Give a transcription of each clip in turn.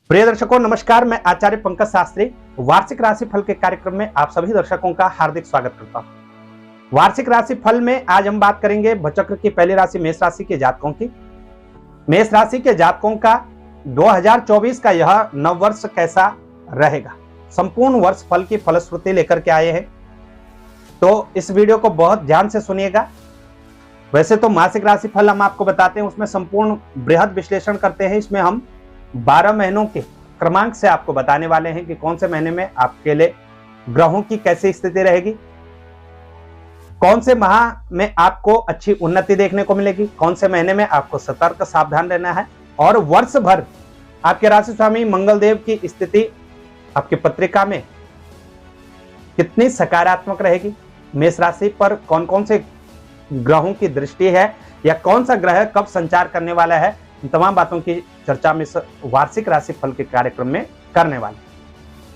प्रिय दर्शकों नमस्कार, मैं आचार्य पंकज शास्त्री वार्षिक राशि फल के कार्यक्रम में आप सभी दर्शकों का हार्दिक स्वागत करता हूं। वार्षिक राशि फल में आज हम बात करेंगे भचक्र की पहली राशि मेष राशि के जातकों की। मेष राशि के जातकों का 2024 का यह नव वर्ष कैसा रहेगा, संपूर्ण वर्ष फल की फलश्रुति लेकर के आए हैं, तो इस वीडियो को बहुत ध्यान से सुनिएगा। वैसे तो मासिक राशि फल हम आपको बताते हैं, उसमें संपूर्ण बृहद विश्लेषण करते हैं। इसमें हम 12 महीनों के क्रमांक से आपको बताने वाले हैं कि कौन से महीने में आपके लिए ग्रहों की कैसी स्थिति रहेगी, कौन से माह में आपको अच्छी उन्नति देखने को मिलेगी, कौन से महीने में आपको सतर्क सावधान रहना है, और वर्ष भर आपके राशि स्वामी मंगल देव की स्थिति आपकी पत्रिका में कितनी सकारात्मक रहेगी, मेष राशि पर कौन कौन से ग्रहों की दृष्टि है या कौन सा ग्रह कब संचार करने वाला है, इन तमाम बातों की चर्चा में वार्षिक राशि फल के कार्यक्रम में करने वाले।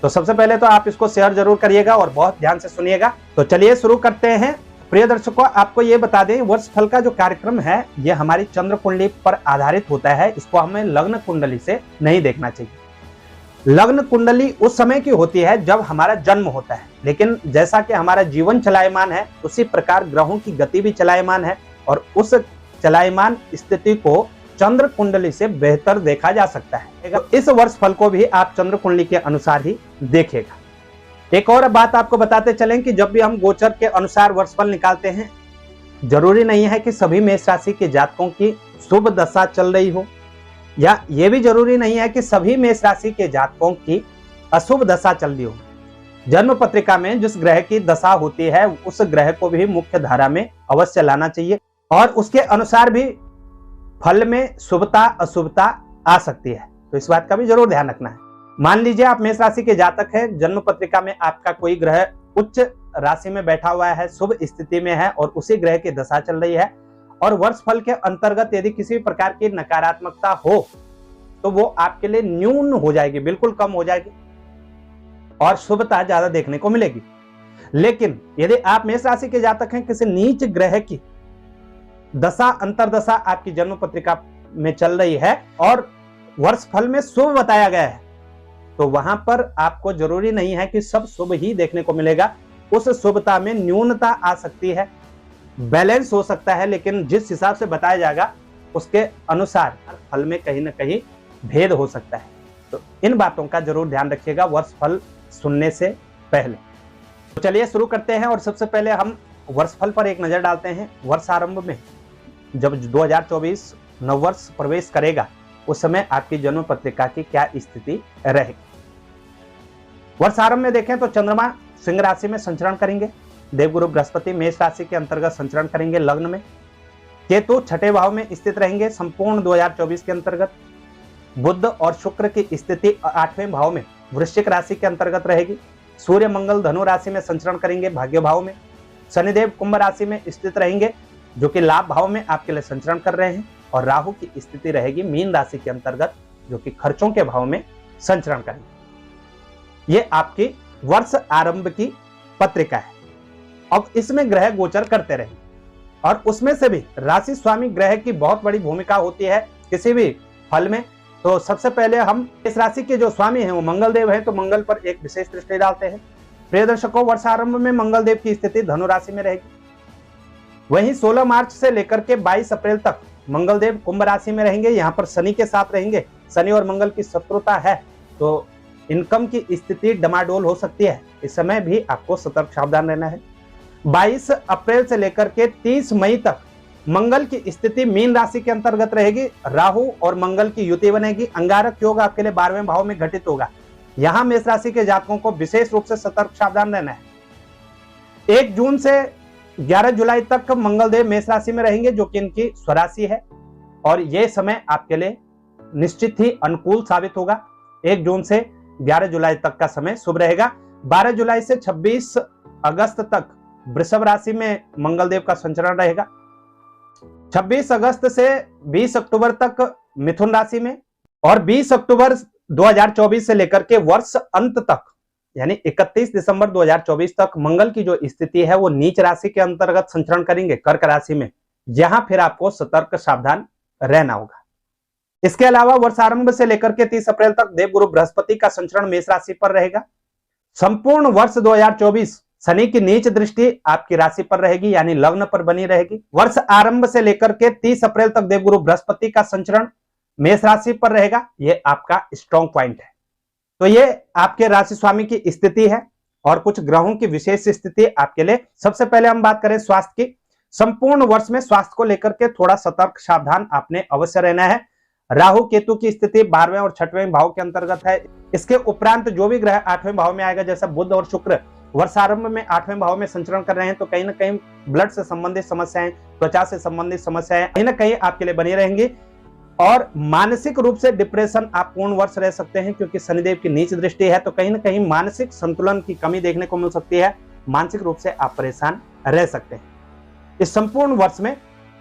तो सबसे पहले तो आप इसको शेयर जरूर करिएगा और बहुत ध्यान से सुनिएगा। तो चलिए शुरू करते हैं। प्रिय दर्शकों, आपको ये बता दें, वर्ष फल का जो कार्यक्रम है ये हमारी चंद्र कुंडली पर आधारित होता है। इसको हमें लग्न कुंडली से नहीं देखना चाहिए। लग्न कुंडली उस समय की होती है जब हमारा जन्म होता है, लेकिन जैसा कि हमारा जीवन चलायमान है उसी प्रकार ग्रहों की गति भी चलायमान है, और उस चलायमान स्थिति को चंद्र कुंडली से बेहतर देखा जा सकता है। तो इस वर्ष फल को भी आप चंद्र कुंडली के अनुसार ही देखिएगा। एक और बात आपको बताते चलें कि जब भी हम गोचर के अनुसार वर्ष फल निकालते हैं, जरूरी नहीं है कि सभी मेष राशि के जातकों की शुभ दशा चल रही हो, या यह भी जरूरी नहीं है कि सभी मेष राशि के जातकों की अशुभ दशा चल रही हो। जन्म पत्रिका में जिस ग्रह की दशा होती है उस ग्रह को भी मुख्य धारा में अवश्य लाना चाहिए, और उसके अनुसार भी फल में शुभता अशुभता आ सकती है। तो इस बात का भी जरूर ध्यान रखना है। मान लीजिए आप मेष राशि के जातक हैं, जन्म पत्रिका में आपका कोई ग्रह उच्च राशि में बैठा हुआ है, शुभ स्थिति में है, और उसी ग्रह की दशा चल रही है, और वर्ष फल के अंतर्गत यदि किसी भी प्रकार की नकारात्मकता हो तो वो आपके लिए न्यून हो जाएगी, बिल्कुल कम हो जाएगी, और शुभता ज्यादा देखने को मिलेगी। लेकिन यदि आप मेष राशि के जातक हैं, किसी नीच ग्रह की दशा अंतरदशा आपकी जन्म पत्रिका में चल रही है और वर्ष फल में शुभ बताया गया है, तो वहां पर आपको जरूरी नहीं है कि सब शुभ ही देखने को मिलेगा। उस शुभता में न्यूनता आ सकती है, बैलेंस हो सकता है, लेकिन जिस हिसाब से बताया जाएगा उसके अनुसार फल में कहीं ना कहीं भेद हो सकता है। तो इन बातों का जरूर ध्यान रखिएगा वर्ष फल सुनने से पहले। तो चलिए शुरू करते हैं, और सबसे पहले हम वर्ष फल पर एक नजर डालते हैं। वर्ष आरंभ में जब 2024 नववर्ष प्रवेश करेगा उस समय आपकी जन्म पत्रिका की क्या स्थिति रहेगी। वर्ष आरंभ में देखें तो चंद्रमा सिंह राशि में संचरण करेंगे, देवगुरु बृहस्पति मेष राशि के अंतर्गत संचरण करेंगे लग्न में, केतु छठे भाव में स्थित रहेंगे संपूर्ण 2024 के अंतर्गत, बुध और शुक्र की स्थिति 8वें भाव में वृश्चिक राशि के अंतर्गत रहेगी, सूर्य मंगल धनु राशि में संचरण करेंगे भाग्य भाव में, शनिदेव कुंभ राशि में स्थित रहेंगे जो कि लाभ भाव में आपके लिए संचरण कर रहे हैं, और राहु की स्थिति रहेगी मीन राशि के अंतर्गत जो कि खर्चों के भाव में संचरण करेंगे। ये आपकी वर्ष आरंभ की पत्रिका है। अब इसमें ग्रह गोचर करते रहेंगे, और उसमें से भी राशि स्वामी ग्रह की बहुत बड़ी भूमिका होती है किसी भी फल में। तो सबसे पहले हम इस राशि के जो स्वामी हैं वो मंगल देव है, तो मंगल पर एक विशेष दृष्टि डालते हैं। प्रिय दर्शकों, वर्ष आरंभ में मंगल देव की स्थिति धनु राशि में रहेगी। वहीं 16 मार्च से लेकर के 22 अप्रैल तक मंगल देव कुंभ राशि में रहेंगे। यहाँ पर शनि के साथ रहेंगे, शनि और मंगल की शत्रुता है, तो इनकम की स्थिति डमाडोल हो सकती है। इस समय भी आपको सतर्क सावधान रहना है। 22 अप्रैल से लेकर के 30 मई तक मंगल की स्थिति मीन राशि के अंतर्गत रहेगी, राहु और मंगल की युति बनेगी, अंगारक योग आपके लिए 12वें भाव में घटित होगा। यहाँ मेष राशि के जातकों को विशेष रूप से सतर्क सावधान रहना है। 1 जून से 11 जुलाई तक मंगल देव मेष राशि में रहेंगे जो कि इनकी स्वराशि है, और यह समय आपके लिए निश्चित ही अनुकूल साबित होगा। 1 जून से 11 जुलाई तक का समय शुभ रहेगा। 12 जुलाई से 26 अगस्त तक वृषभ राशि में मंगल देव का संचरण रहेगा। 26 अगस्त से 20 अक्टूबर तक मिथुन राशि में, और 20 अक्टूबर 2024 से लेकर के वर्ष अंत तक यानी 31 दिसंबर 2024 तक मंगल की जो स्थिति है वो नीच राशि के अंतर्गत संचरण करेंगे कर्क राशि में। यहां फिर आपको सतर्क सावधान रहना होगा। इसके अलावा वर्षारंभ से लेकर के 30 अप्रैल तक देवगुरु बृहस्पति का संचरण मेष राशि पर रहेगा। संपूर्ण वर्ष 2024 शनि की नीच दृष्टि आपकी राशि पर रहेगी, यानी लग्न पर बनी रहेगी। वर्ष आरंभ से लेकर के 30 अप्रैल तक देवगुरु बृहस्पति का संचरण मेष राशि पर रहेगा। यह आपका स्ट्रॉन्ग पॉइंट है। तो ये आपके राशि स्वामी की स्थिति है और कुछ ग्रहों की विशेष स्थिति आपके लिए। सबसे पहले हम बात करें स्वास्थ्य की। संपूर्ण वर्ष में स्वास्थ्य को लेकर के थोड़ा सतर्क सावधान आपने अवश्य रहना है। राहु केतु की स्थिति 12वें और 6वें भाव के अंतर्गत है। इसके उपरांत जो भी ग्रह 8वें भाव में आएगा, जैसा बुध और शुक्र वर्षारंभ में 8वें भाव में संचरण कर रहे हैं, तो कहीं ना कहीं ब्लड से संबंधित समस्याएं, त्वचा से संबंधित समस्याएं कहीं ना कहीं आपके लिए बनी रहेंगी और मानसिक रूप से डिप्रेशन आप पूर्ण वर्ष रह सकते हैं, क्योंकि शनिदेव की नीच दृष्टि है। तो कहीं ना कहीं मानसिक संतुलन की कमी देखने को मिल सकती है, मानसिक रूप से आप परेशान रह सकते हैं। इस संपूर्ण वर्ष में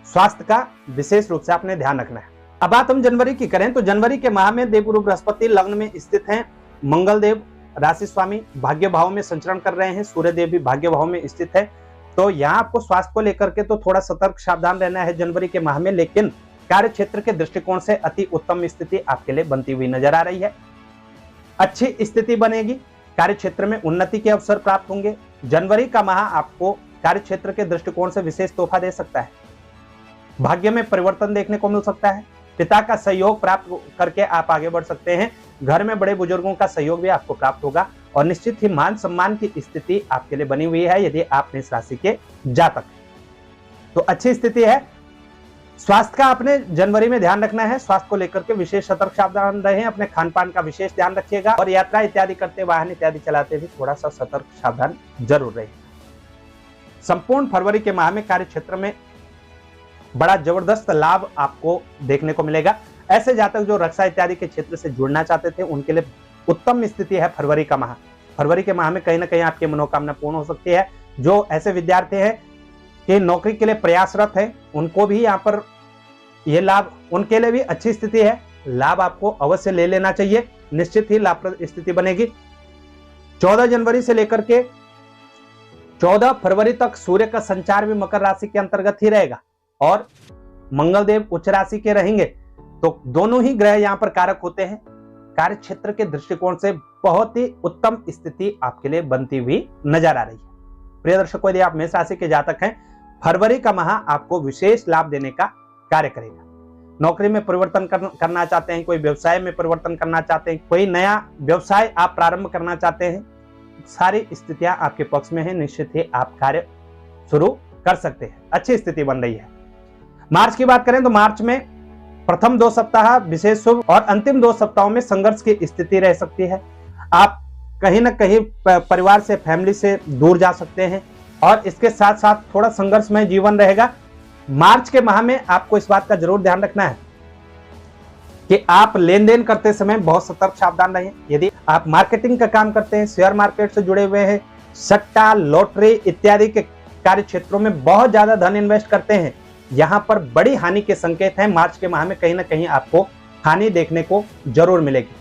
स्वास्थ्य का विशेष रूप से आपने ध्यान रखना है। अब बात हम जनवरी की करें तो जनवरी के माह में देवगुरु बृहस्पति लग्न में स्थित हैं। मंगल देव राशि स्वामी भाग्य भाव में संचरण कर रहे हैं। सूर्य देव भी भाग्य भाव में स्थित है। तो यहाँ आपको स्वास्थ्य को लेकर के तो थोड़ा सतर्क सावधान रहना है जनवरी के माह में, लेकिन कार्य क्षेत्र के दृष्टिकोण से अति उत्तम स्थिति आपके लिए बनती हुई नजर आ रही है। अच्छी स्थिति बनेगी, कार्य क्षेत्र में उन्नति के अवसर प्राप्त होंगे। जनवरी का माह आपको कार्य क्षेत्र के दृष्टिकोण से विशेष तोहफा दे सकता है। भाग्य में परिवर्तन देखने को मिल सकता है। पिता का सहयोग प्राप्त करके आप आगे बढ़ सकते हैं। घर में बड़े बुजुर्गों का सहयोग भी आपको प्राप्त होगा और निश्चित ही मान सम्मान की स्थिति आपके लिए बनी हुई है यदि आप इस राशि के जातक हैं। तो अच्छी स्थिति है। स्वास्थ्य का आपने जनवरी में ध्यान रखना है। स्वास्थ्य को लेकर के विशेष सतर्क सावधान रहें। अपने खान पान का विशेष ध्यान रखिएगा और यात्रा इत्यादि करते, वाहन इत्यादि चलाते भी थोड़ा सा सतर्क सावधान जरूर रहे। संपूर्ण फरवरी के माह में कार्य क्षेत्र में बड़ा जबरदस्त लाभ आपको देखने को मिलेगा। ऐसे जातक जो रक्षा इत्यादि के क्षेत्र से जुड़ना चाहते थे, उनके लिए उत्तम स्थिति है फरवरी का माह। फरवरी के माह में कहीं ना कहीं आपकी मनोकामना पूर्ण हो सकती है। जो ऐसे विद्यार्थी हैं कि नौकरी के लिए प्रयासरत है, उनको भी यहाँ पर यह लाभ, उनके लिए भी अच्छी स्थिति है। लाभ आपको अवश्य ले लेना चाहिए, निश्चित ही लाभप्रद स्थिति बनेगी। 14 जनवरी से लेकर के 14 फरवरी तक सूर्य का संचार भी मकर राशि के अंतर्गत ही रहेगा और मंगल देव उच्च राशि के रहेंगे। तो दोनों ही ग्रह यहां पर कारक होते हैं। कार्य क्षेत्र के दृष्टिकोण से बहुत ही उत्तम स्थिति आपके लिए बनती हुई नजर आ रही है। प्रिय दर्शकों, यदि आप मेष राशि के जातक हैं, फरवरी का माह आपको विशेष लाभ देने का कार्य करेगा। नौकरी में परिवर्तन करना चाहते हैं, कोई व्यवसाय में परिवर्तन करना चाहते हैं, कोई नया व्यवसाय आप प्रारंभ करना चाहते हैं, सारी स्थितियां आपके पक्ष में है। निश्चित ही आप कार्य शुरू कर सकते हैं। अच्छी स्थिति बन रही है। मार्च की बात करें तो मार्च में प्रथम 2 सप्ताह विशेष शुभ और अंतिम 2 सप्ताहों में संघर्ष की स्थिति रह सकती है। आप कहीं ना कहीं परिवार से, फैमिली से दूर जा सकते हैं और इसके साथ साथ थोड़ा संघर्षमय जीवन रहेगा। मार्च के माह में आपको इस बात का जरूर ध्यान रखना है कि आप लेन देन करते समय बहुत सतर्क सावधान रहें। यदि आप मार्केटिंग का काम करते हैं, शेयर मार्केट से जुड़े हुए हैं, सट्टा, लॉटरी इत्यादि के कार्य क्षेत्रों में बहुत ज्यादा धन इन्वेस्ट करते हैं, यहाँ पर बड़ी हानि के संकेत हैं। मार्च के माह में कहीं ना कहीं आपको हानि देखने को जरूर मिलेगी।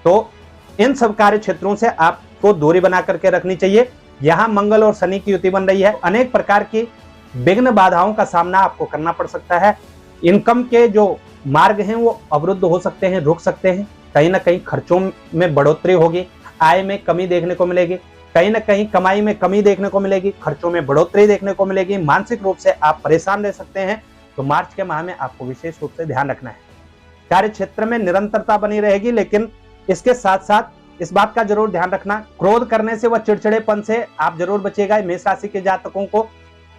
तो इन सब कार्य क्षेत्रों से आपको दूरी बना करके रखनी चाहिए। यहाँ मंगल और शनि की युति बन रही है। अनेक प्रकार की विघ्न बाधाओं का सामना आपको करना पड़ सकता है। इनकम के जो मार्ग हैं वो अवरुद्ध हो सकते हैं, रुक सकते हैं। कहीं ना कहीं खर्चों में बढ़ोतरी होगी, आय में कमी देखने को मिलेगी, कहीं ना कहीं कमाई में कमी देखने को मिलेगी, खर्चों में बढ़ोतरी देखने को मिलेगी। मानसिक रूप से आप परेशान रह सकते हैं। तो मार्च के माह में आपको विशेष रूप से ध्यान रखना है। कार्य क्षेत्र में निरंतरता बनी रहेगी, लेकिन इसके साथ साथ इस बात का जरूर ध्यान रखना, क्रोध करने से व चिड़चिड़ेपन से आप जरूर बचिएगा। मेष राशि के जातकों को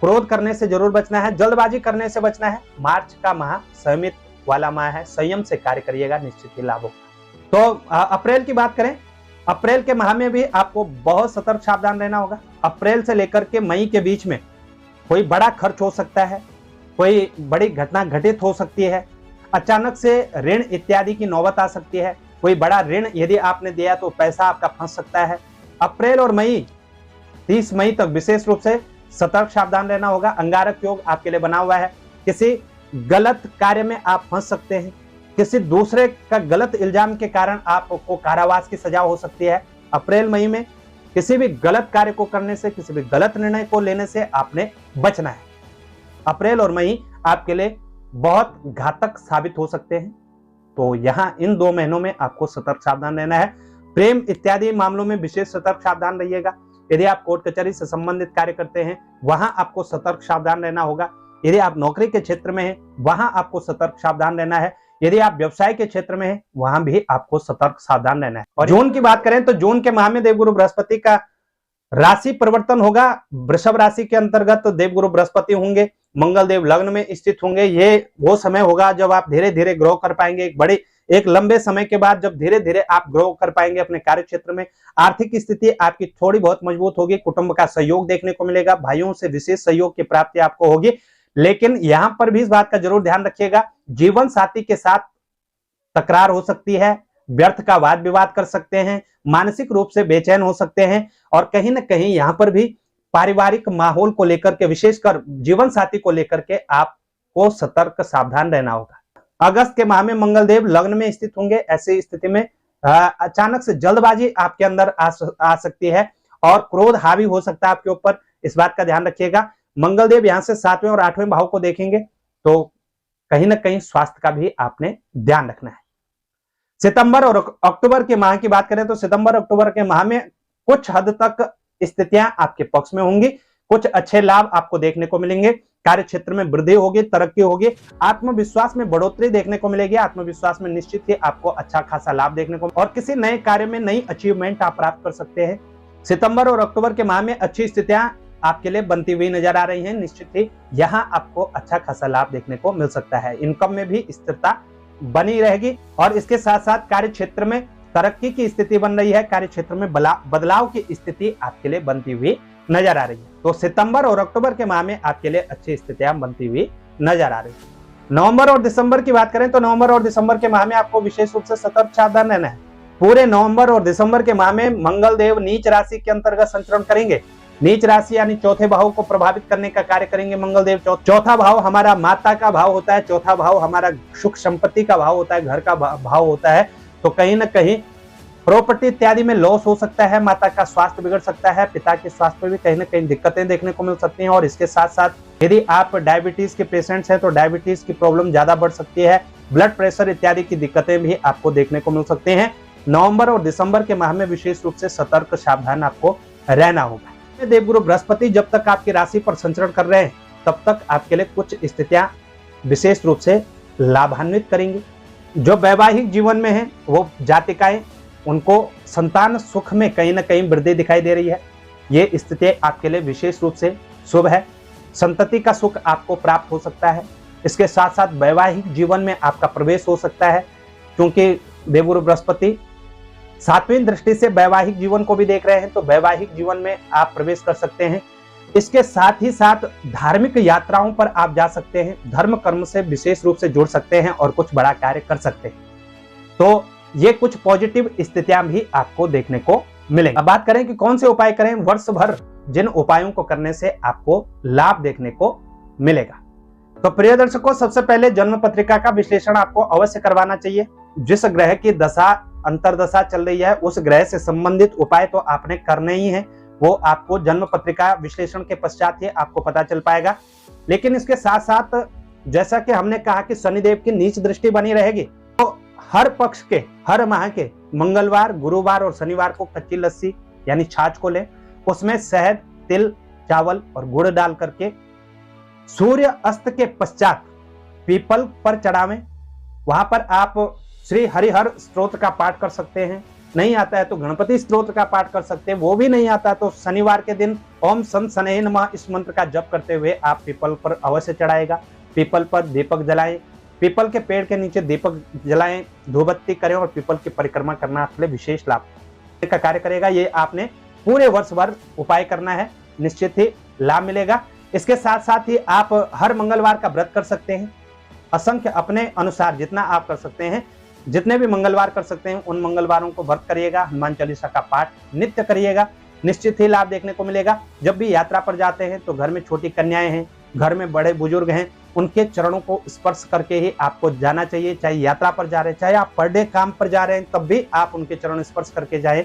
क्रोध करने से जरूर बचना है, जल्दबाजी करने से बचना है। मार्च का माह संयमित वाला माह है, संयम से कार्य करिएगा, निश्चित ही लाभ होगा। तो अप्रैल की बात करें, अप्रैल के माह में भी आपको बहुत सतर्क सावधान रहना होगा। अप्रैल से लेकर के मई के बीच में कोई बड़ा खर्च हो सकता है, कोई बड़ी घटना घटित हो सकती है, अचानक से ऋण इत्यादि की नौबत आ सकती है। कोई बड़ा ऋण यदि आपने दिया तो पैसा आपका फंस सकता है। अप्रैल और मई 30 मई तक विशेष रूप से सतर्क सावधान रहना होगा। अंगारक योग आपके लिए बना हुआ है। किसी गलत कार्य में आप फंस सकते हैं, किसी दूसरे का गलत इल्जाम के कारण आपको कारावास की सजा हो सकती है। अप्रैल मई में किसी भी गलत कार्य को करने से, किसी भी गलत निर्णय को लेने से आपने बचना है। अप्रैल और मई आपके लिए बहुत घातक साबित हो सकते हैं। तो यहाँ इन 2 महीनों में आपको सतर्क सावधान रहना है। प्रेम इत्यादि मामलों में विशेष सतर्क सावधान रहिएगा। यदि आप कोर्ट कचहरी से संबंधित कार्य करते हैं, वहां आपको सतर्क सावधान रहना होगा। यदि आप नौकरी के क्षेत्र में हैं, वहां आपको सतर्क सावधान रहना है। यदि आप व्यवसाय के क्षेत्र में हैं, वहां भी आपको सतर्क सावधान रहना है। और जून की बात करें तो जून के माह में देवगुरु बृहस्पति का राशि परिवर्तन होगा। वृषभ राशि के अंतर्गत देवगुरु बृहस्पति होंगे, मंगल देव लग्न में स्थित होंगे। ये वो समय होगा जब आप धीरे धीरे ग्रो कर पाएंगे। एक लंबे समय के बाद जब धीरे धीरे आप ग्रो कर पाएंगे अपने कार्य क्षेत्र में, आर्थिक स्थिति आपकी थोड़ी बहुत मजबूत होगी, कुटुंब का सहयोग देखने को मिलेगा, भाइयों से विशेष सहयोग की प्राप्ति आपको होगी। लेकिन यहां पर भी इस बात का जरूर ध्यान रखिएगा, जीवन साथी के साथ तकरार हो सकती है, व्यर्थ का वाद विवाद कर सकते हैं, मानसिक रूप से बेचैन हो सकते हैं और कहीं ना कहीं यहां पर भी पारिवारिक माहौल को लेकर के, विशेषकर जीवन साथी को लेकर के आपको सतर्क सावधान रहना होगा। अगस्त के माह में मंगल देव लग्न में स्थित होंगे। ऐसी स्थिति में अचानक से जल्दबाजी आपके अंदर आ सकती है और क्रोध हावी हो सकता है आपके ऊपर। इस बात का ध्यान रखिएगा। मंगल देव यहां से 7वें और 8वें भाव को देखेंगे तो कहीं ना कहीं स्वास्थ्य का भी आपने ध्यान रखना है। सितंबर और अक्टूबर के माह की बात करें तो सितंबर अक्टूबर के माह में कुछ हद तक स्थितियां आपके पक्ष में होंगी। कुछ अच्छे लाभ आपको देखने को मिलेंगे। कार्य क्षेत्र में वृद्धि होगी, तरक्की होगी, आत्मविश्वास में बढ़ोतरी देखने को मिलेगी। आत्मविश्वास में निश्चित ही आपको अच्छा खासा लाभ देखने को और किसी नए कार्य में नई अचीवमेंट आप प्राप्त कर सकते हैं। सितंबर और अक्टूबर के माह में अच्छी स्थितियां आपके लिए बनती हुई नजर आ रही हैं। निश्चित ही यहाँ आपको अच्छा खासा लाभ देखने को मिल सकता है। इनकम में भी स्थिरता बनी रहेगी और इसके साथ साथ कार्य क्षेत्र में तरक्की की स्थिति बन रही है। कार्य क्षेत्र में बदलाव की स्थिति आपके लिए बनती हुई नजर आ रही है। तो सितंबर और अक्टूबर के माह में आपके लिए अच्छी स्थितियां बनती हुई नजर आ रही है। नवंबर और दिसंबर की बात करें तो नवंबर और दिसंबर के माह में आपको विशेष रूप से सतर्क सावधान रहना है। पूरे नवंबर और दिसंबर के माह में मंगल देव नीच राशि के अंतर्गत संचरण करेंगे। नीच राशि यानी चौथे भाव को प्रभावित करने का कार्य करेंगे मंगल देव। चौथा भाव हमारा माता का भाव होता है, चौथा भाव हमारा सुख संपत्ति का भाव होता है, घर का भाव होता है। तो कहीं ना कहीं प्रॉपर्टी इत्यादि में लॉस हो सकता है, माता का स्वास्थ्य बिगड़ सकता है, पिता के स्वास्थ्य में भी कहीं ना कहीं दिक्कतें देखने को मिल सकती हैं। और इसके साथ साथ यदि आप डायबिटीज के पेशेंट्स हैं तो डायबिटीज की प्रॉब्लम ज्यादा बढ़ सकती है, ब्लड प्रेशर इत्यादि की दिक्कतें भी आपको देखने को मिल सकती हैं। नवंबर और दिसंबर के माह में विशेष रूप से सतर्क सावधान आपको रहना होगा। देवगुरु बृहस्पति जब तक आपकी राशि पर संचरण कर रहे हैं तब तक आपके लिए कुछ स्थितियां विशेष रूप से लाभान्वित करेंगी। जो वैवाहिक जीवन में है वो जातिकाएं, उनको संतान सुख में कहीं ना कहीं वृद्धि दिखाई दे रही है। ये स्थिति आपके लिए विशेष रूप से शुभ है। संतति का सुख आपको प्राप्त हो सकता है। इसके साथ साथ वैवाहिक जीवन में आपका प्रवेश हो सकता है, क्योंकि देवगुरु बृहस्पति 7वीं दृष्टि से वैवाहिक जीवन को भी देख रहे हैं, तो वैवाहिक जीवन में आप प्रवेश कर सकते हैं। इसके साथ ही साथ धार्मिक यात्राओं पर आप जा सकते हैं, धर्म कर्म से विशेष रूप से जुड़ सकते हैं और कुछ बड़ा कार्य कर सकते हैं। तो ये कुछ पॉजिटिव स्थितियां भी आपको देखने को मिलेंगी। अब बात करें कि कौन से उपाय करें वर्ष भर, जिन उपायों को करने से आपको लाभ देखने को मिलेगा। तो प्रिय दर्शकों, सबसे पहले जन्म पत्रिका का विश्लेषण आपको अवश्य करवाना चाहिए। जिस ग्रह की दशा अंतरदशा चल रही है उस ग्रह से संबंधित उपाय तो आपने करने ही है, वो आपको जन्म पत्रिका विश्लेषण के पश्चात ही आपको पता चल पाएगा। लेकिन इसके साथ साथ जैसा कि हमने कहा कि शनिदेव की नीच दृष्टि बनी रहेगी, तो हर पक्ष के हर माह के मंगलवार, गुरुवार और शनिवार को कच्ची लस्सी यानी छाछ को लें, उसमें शहद, तिल, चावल और गुड़ डाल करके सूर्य अस्त के पश्चात पीपल पर चढ़ावें। वहां पर आप श्री हरिहर स्तोत्र का पाठ कर सकते हैं। नहीं आता है तो गणपति स्तोत्र का पाठ कर सकते हैं। वो भी नहीं आता तो शनिवार के दिन ओम सन शनैः नमः इस मंत्र का जप करते हुए आप पीपल पर अवश्य चढ़ाएगा। पीपल पर दीपक जलाएं, पीपल के पेड़ के नीचे दीपक जलाएं, धूपबत्ती करें और पीपल की परिक्रमा करना आपके लिए विशेष लाभ का कार्य करेगा। ये आपने पूरे वर्ष भर उपाय करना है, निश्चित ही लाभ मिलेगा। इसके साथ साथ ही आप हर मंगलवार का व्रत कर सकते हैं। असंख्य अपने अनुसार जितना आप कर सकते हैं, जितने भी मंगलवार कर सकते हैं उन मंगलवारों को व्रत करिएगा। हनुमान चालीसा का पाठ नित्य करिएगा, निश्चित ही लाभ देखने को मिलेगा। जब भी यात्रा पर जाते हैं तो घर में छोटी कन्याएं हैं, घर में बड़े बुजुर्ग हैं, उनके चरणों को स्पर्श करके ही आपको जाना चाहिए। चाहे यात्रा पर जा रहे हैं, चाहे आप पर डे काम पर जा रहे हैं, तब भी आप उनके चरण स्पर्श करके जाएं,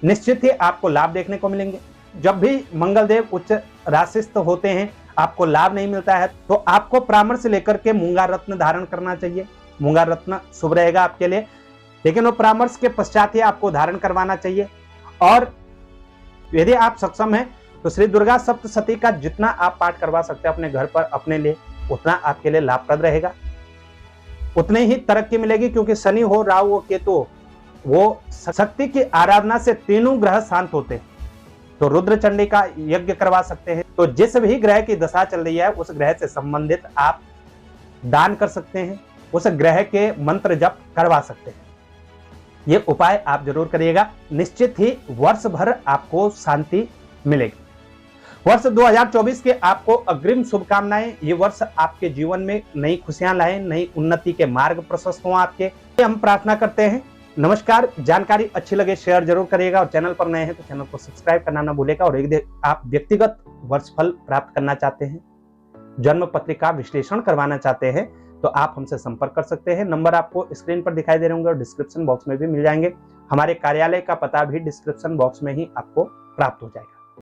निश्चित ही आपको लाभ देखने को मिलेंगे। जब भी मंगल देव उच्च राशिस्थ होते हैं, आपको लाभ नहीं मिलता है, तो आपको परामर्श लेकर के मूंगा रत्न धारण करना चाहिए। मूंगा रत्न शुभ रहेगा आपके लिए, लेकिन वो परामर्श के पश्चात ही आपको धारण करवाना चाहिए। और यदि आप सक्षम हैं तो श्री दुर्गा सप्तशती का जितना आप पाठ करवा सकते हैं अपने घर पर अपने लिए, उतना आपके लिए लाभप्रद रहेगा, उतनी ही तरक्की मिलेगी। क्योंकि शनि हो, राहु हो, केतु हो, वो शक्ति की आराधना से तीनों ग्रह शांत होते हैं। तो रुद्र चंडी का यज्ञ करवा सकते हैं। तो जिस भी ग्रह की दशा चल रही है उस ग्रह से संबंधित आप दान कर सकते हैं, उस ग्रह के मंत्र जप करवा सकते हैं। ये उपाय आप जरूर करिएगा, निश्चित ही वर्ष भर आपको शांति मिलेगी। वर्ष 2024 के आपको अग्रिम शुभकामनाएं। ये वर्ष आपके जीवन में नई खुशियां लाए, नई उन्नति के मार्ग प्रशस्त हों आपके, हम प्रार्थना करते हैं। नमस्कार। जानकारी अच्छी लगे शेयर जरूर करिएगा, और चैनल पर नए हैं तो चैनल को सब्सक्राइब करना ना भूलेगा। और यदि आप व्यक्तिगत वर्षफल प्राप्त करना चाहते हैं, जन्म पत्रिका विश्लेषण करवाना चाहते हैं, तो आप हमसे संपर्क कर सकते हैं। नंबर आपको स्क्रीन पर दिखाई दे रहे होंगे और डिस्क्रिप्शन बॉक्स में भी मिल जाएंगे। हमारे कार्यालय का पता भी डिस्क्रिप्शन बॉक्स में ही आपको प्राप्त हो जाएगा।